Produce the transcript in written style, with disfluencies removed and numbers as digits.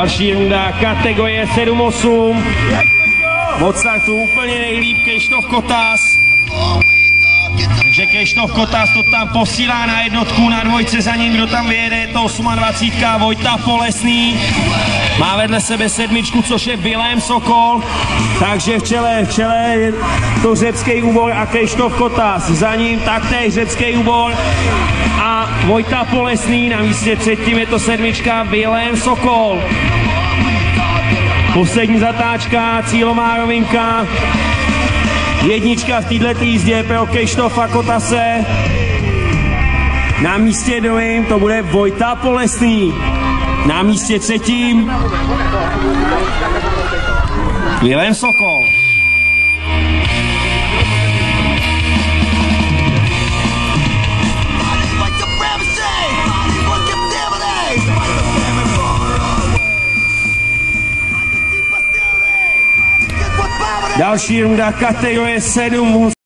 Další runda, kategorie 7-8. Od startu úplně nejlíp Krištof Kotas. Takže Krištof Kotas to tam posílá na jednotku, na dvojce za ním, kdo tam vyjede, je to 28. Vojta Polesný. Má vedle sebe 7, což je Vilém Sokol. Takže v čele je to řecký úbor a Krištof Kotas. Za ním taktéž řecký úbor a Vojta Polesný. Na místě 3. je to 7. Vilém Sokol. Poslední zatáčka, cílová rovinka. 1 v této jízdě pro Krištofa Kotase. Na místě 2. to bude Vojta Polesný. Na místě 3. Vilém Sokol. Další runda kategorie 7.